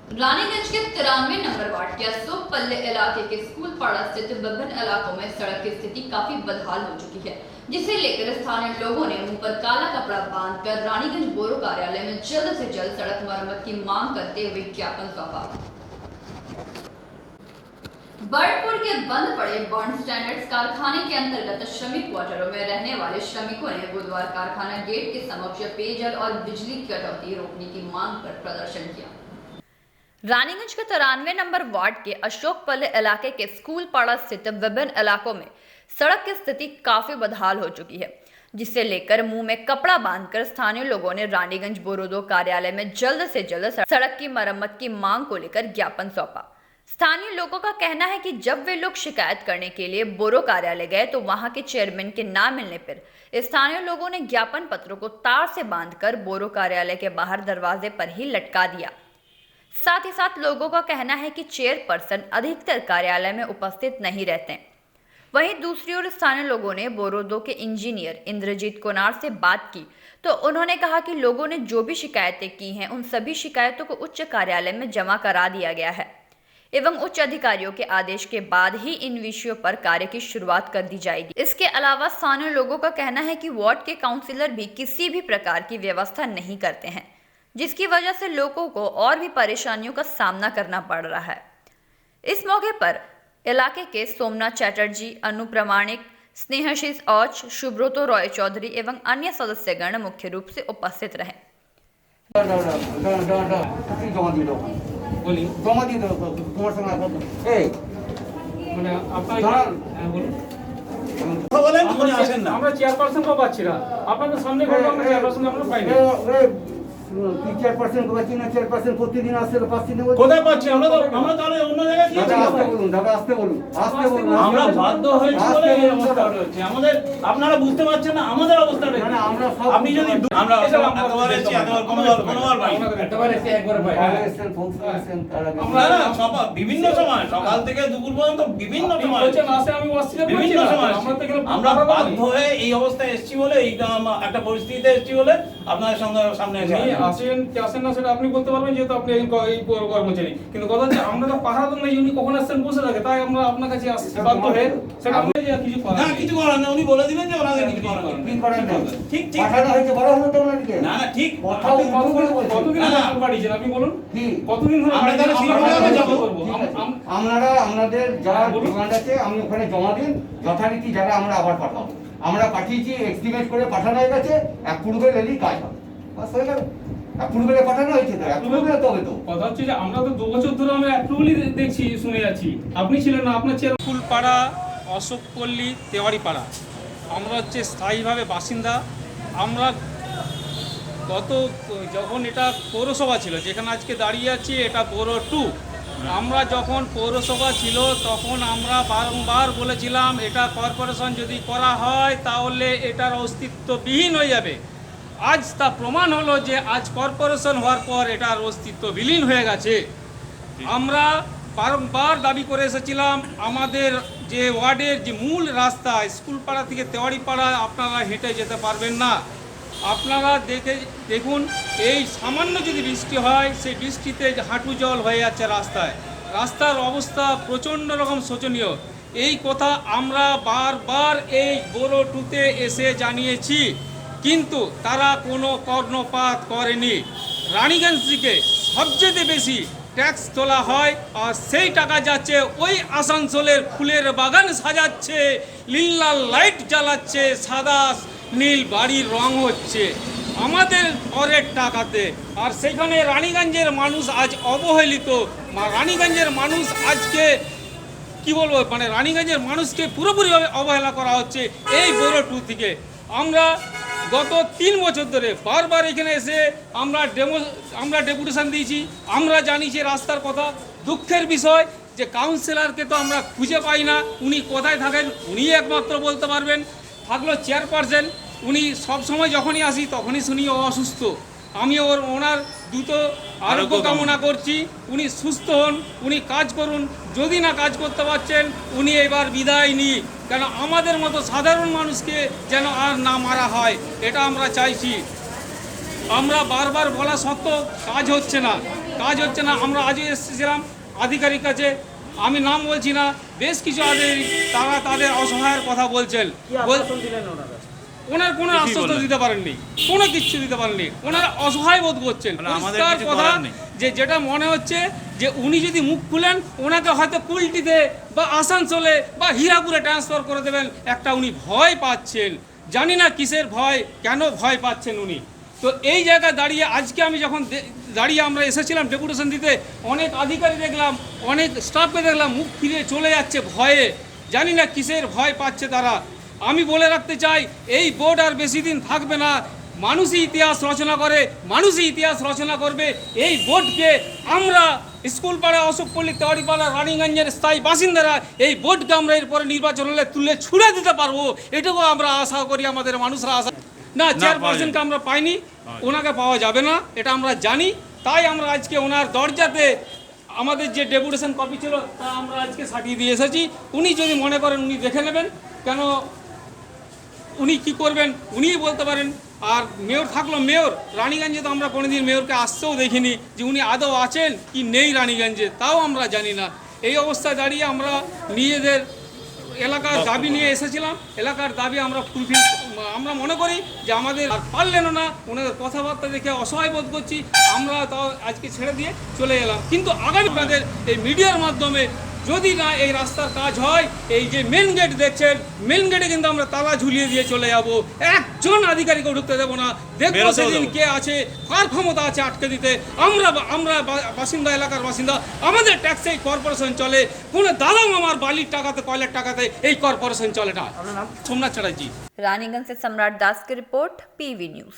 रानीगंज के 93 number ward के अशोक पल्ले इलाके के स्कूल पाड़ा स्थित विभिन्न इलाकों में सड़क की स्थिति काफी बदहाल हो चुकी है, जिसे लेकर स्थानीय लोगों ने मुंह पर काला कपड़ा बांधकर रानीगंज बोरो कार्यालय में जल्द से जल्द सड़क मरम्मत की मांग करते हुए ज्ञापन सौंपा। बर्डपुर के बंद पड़े बॉन्ड स्टैंडर्ड्स कारखाने के अंतर्गत श्रमिक क्वार्टरों में रहने वाले श्रमिकों ने बुधवार कारखाना गेट के समक्ष पेयजल और बिजली की कटौती रोकने की मांग कर प्रदर्शन किया। रानीगंज के 93 नंबर वार्ड के अशोक पल्ले इलाके के स्कूल पाड़ा स्थित विभिन्न इलाकों में सड़क की स्थिति काफी बदहाल हो चुकी है, जिसे लेकर मुंह में कपड़ा बांधकर स्थानीय लोगों ने रानीगंज बोरो कार्यालय में जल्द से जल्द सड़क की मरम्मत की मांग को लेकर ज्ञापन सौंपा। स्थानीय लोगों का कहना है कि जब वे लोग शिकायत करने के लिए बोरो कार्यालय गए तो वहां के चेयरमैन के ना मिलने पर स्थानीय लोगों ने ज्ञापन पत्रों को तार से बांधकर बोरो कार्यालय के बाहर दरवाजे पर ही लटका दिया। साथ ही साथ लोगों का कहना है कि चेयरपर्सन अधिकतर कार्यालय में उपस्थित नहीं रहते। वहीं दूसरी ओर स्थानीय लोगों ने बोरो 2 के इंजीनियर इंद्रजीत कोनार से बात की तो उन्होंने कहा कि लोगों ने जो भी शिकायतें की हैं उन सभी शिकायतों को उच्च कार्यालय में जमा करा दिया गया है एवं उच्च अधिकारियों के आदेश के बाद ही इन विषयों पर कार्य की शुरुआत कर दी जाएगी। इसके अलावा स्थानीय लोगों का कहना है कि वार्ड के काउंसिलर भी किसी भी प्रकार की व्यवस्था नहीं करते हैं, जिसकी वजह से लोगों को और भी परेशानियों का सामना करना पड़ रहा है। इस मौके पर इलाके के सोमनाथ चैटर्जी, अनु प्रमाणिक, स्नेहशीष औच, शुभ्रतो रॉय चौधरी एवं अन्य सदस्यगण मुख्य रूप से उपस्थित रहे। চেয়ারপারসন চেয়ারপারসন প্রতিদিন আসছে কোথায় পাচ্ছি আমরা তাহলে অন্য জায়গায় কি আসতে বলুন আমরা বাধ্য হয়েছি বলে এই অবস্থা হচ্ছে আমাদের। আপনারা বুঝতে পারছেন না আমাদের অবস্থাটা। আমরা আপনি যদি আমরা এতবার এসেছি এতবার কোনোবার পাই এতবার এসে একবার পাই আমরা বিভিন্ন সময় সকাল থেকে দুপুর পর্যন্ত বিভিন্ন সময় বিভিন্ন সময় আমরা বাধ্য হয়ে এই অবস্থায় এসেছি বলে এই একটা পরিস্থিতিতে এসেছি বলে আপনাদের সামনে এসে আসেন কি আসেন না সেটা আপনি বলতে পারবেন, যেহেতু আপনি এই কর্মচারী। কিন্তু কথা হচ্ছে আমরা তো পাহাড় তো উনি কখন আসছেন বসে থাকে, তাই আমরা আপনার কাছে আসছি বাধ্য হয়ে। সেটা আপনি কিছু না কিছু করার না, উনি বলে দিবেন যে ওনাকে কিছু করার না। ঠিক ঠিক পাঠানো হয়েছে বড় হলো তো ওনাকে না না ঠিক কতদিন পাঠিয়েছেন আপনি বলুন, কতদিন ধরে আমরা তাহলে সেইভাবে যাব। আপনারা আপনাদের যারা ডিমান্ড আছে আমি ওখানে জমা দিন, যথারীতি যারা আমরা আবার পাঠাবো। আমরা পাঠিয়েছি, এস্টিমেট করে পাঠানো হয়ে গেছে, অ্যাপ্রুভেল এলেই কাজ হবে। বাস হয়ে গেল, অ্যাপ্রুভেলে পাঠানো হয়েছে তো অ্যাপ্রুভেল তো হবে তো। কথা হচ্ছে যে আমরা তো 2 বছর ধরে আমরা অ্যাপ্রুভালই দেখছি শুনে যাচ্ছি, আপনি ছিলেন না। আপনার চেয়ার ফুলপাড়া, অশোকপল্লী, তেওয়ারিপাড়া আমরা হচ্ছে স্থায়ীভাবে বাসিন্দা। আমরা যখন এটা পৌরসভা ছিল, যেখানে আজকে দাঁড়িয়ে আছি এটা বোরো 2, আমরা যখন পৌরসভা ছিল তখন আমরা বারংবার বলেছিলাম এটা কর্পোরেশন যদি করা হয় তাহলে এটার অস্তিত্ববিহীন হয়ে যাবে। আজ তা প্রমাণ হলো যে আজ কর্পোরেশন হওয়ার পর এটার অস্তিত্ব বিলীন হয়ে গেছে। আমরা বারংবার দাবি করে এসেছিলাম আমাদের যে ওয়ার্ডের যে মূল রাস্তা স্কুলপাড়া থেকে তেওয়ারিপাড়া আপনারা হেঁটে যেতে পারবেন না। আপনারা দেখুন এই সামান্য যদি বৃষ্টি হয় সেই বৃষ্টিতে হাঁটু জল হয়ে যাচ্ছে রাস্তার অবস্থা প্রচণ্ড রকম শোচনীয়। এই কথা আমরা বারবার এই বোরো 2-তে এসে জানিয়েছি, কিন্তু তারা কোনো কর্ণপাত করেনি। রানীগঞ্জ থেকে সবচেয়ে বেশি ট্যাক্স তোলা হয় আর সেই টাকা যাচ্ছে ওই আসানসোলের ফুলের বাগান সাজাচ্ছে, লিল্লা লাইট জ্বালাচ্ছে, সাদা নীল বাড়ির রং হচ্ছে আমাদের করের টাকাতে। আর সেখানে রানীগঞ্জের মানুষ আজ অবহেলিত। রানীগঞ্জের মানুষ আজকে কি বলবো, মানে রানীগঞ্জের মানুষকে পুরোপুরিভাবে অবহেলা করা হচ্ছে এই বোরো 2 থেকে। আমরা গত 3 বছর ধরে বারবার এখানে এসে আমরা ডেপুটেশন দিয়েছি, আমরা জানিয়েছি রাস্তার কথা। দুঃখের বিষয় যে কাউন্সিলরকে তো আমরা খুঁজে পাই না, উনি কোথায় থাকেন উনি একমাত্র বলতে পারবেন। থাকলো চেয়ারপারসন, উনি সবসময় যখনই আসি তখনই শুনি অসুস্থ। আমি ওনার দ্রুত আরোগ্য কামনা করছি, উনি সুস্থ হন, উনি কাজ করুন। যদি না কাজ করতে পারছেন উনি এবার বিদায় নিন, কেন আমাদের মতো সাধারণ মানুষকে যেন আর না মারা হয় এটা আমরা চাইছি। আমরা বারবার বলা সত্ত্বেও কাজ হচ্ছে না। কাজ হচ্ছে না। আমরা আজও এসেছিলাম আধিকারিক কাছে, আমি নাম বলছি না, বেশ কিছু আধিকারিক তারা তাদের অসহায়ের কথা বলছেন। ওনার কোনো আশ্বস্ত দিতে পারেননি, কোনো কিচ্ছু দিতে পারেননি, ওনারা অসহায় বোধ করছেন। পরিষ্কার কথা যে যেটা মনে হচ্ছে যে উনি যদি মুখ খুলেন ওনাকে হয়তো কুলটিতে বা আসানসোলে বা হীরাপুরে ট্রান্সফার করে দেবেন, একটা উনি ভয় পাচ্ছেন। জানি না কিসের ভয়, কেন ভয় পাচ্ছেন উনি। তো এই জায়গায় দাঁড়িয়ে আজকে আমি যখন দাঁড়িয়ে আমরা এসেছিলাম ডেপুটেশন দিতে, অনেক আধিকারিক দেখলাম, অনেক স্টাফকে দেখলাম মুখ ফিরে চলে যাচ্ছে ভয়ে। জানি না কিসের ভয় পাচ্ছে তারা। আমি বলে রাখতে চাই এই বোর্ড আর বেশি দিন থাকবে না। মানুষই ইতিহাস রচনা করে, মানুষই ইতিহাস রচনা করবে। এই বোর্ডকে আমরা স্কুল পাড়া, অশোকপল্লী, তেওয়ারিপাড়া, রানীগঞ্জের স্থায়ী বাসিন্দারা এই বোর্ডকে আমরা এরপরে নির্বাচন হলে তুলে ছুড়ে দিতে পারবো, এটুকু আমরা আশা করি, আমাদের মানুষরা আশা। না, চেয়ারপারসনকে আমরা পাইনি, ওনাকে পাওয়া যাবে না, এটা আমরা জানি। তাই আমরা আজকে ওনার দরজাতে আমাদের যে ডেপুটেশন কপি ছিল তা আমরা আজকে সাটিয়ে দিয়ে এসেছি। উনি যদি মনে করেন উনি দেখে নেবেন, কেন উনি কি করবেন উনিই বলতে পারেন। আর মেয়র থাকলো মেয়র, রানীগঞ্জে তো আমরা কোনোদিন মেয়রকে আসতেও দেখিনি, যে উনি আদৌ আছেন কি নেই রানীগঞ্জে তাও আমরা জানি না। এই অবস্থায় দাঁড়িয়ে আমরা নিজেদের এলাকার দাবি নিয়ে এসেছিলাম, এলাকার দাবি আমরা ফুলফিল, আমরা মনে করি যে আমাদের আর পারলেন না, ওনাদের কথাবার্তা দেখে অসহায় বোধ করছি, আমরা তাও আজকে ছেড়ে দিয়ে চলে এলাম। কিন্তু আগামী আপনাদের এই মিডিয়ার মাধ্যমে যদি না এই রাস্তার কাজ হয়, এই যে মেন গেট দেখছেন, মেন গেটে কিন্তু আমরা তালা ঝুলিয়ে দিয়ে চলে যাব, একজন আধিকারিকও ঢুকতে দেবো না। দেখবো সেদিন কে আছে, কার ক্ষমতা আছে আটকে দিতে। আমরা বাসিন্দা, এলাকার বাসিন্দা, আমাদের ট্যাক্সে এই কর্পোরেশন চলে। কোনো দালাল আমার বালির টাকাতে, কয়লার টাকাতে এই কর্পোরেশন চলে না। সোমনাথ চ্যাটার্জি, रानीगंज से सम्राट दास की रिपोर्ट, PV न्यूज।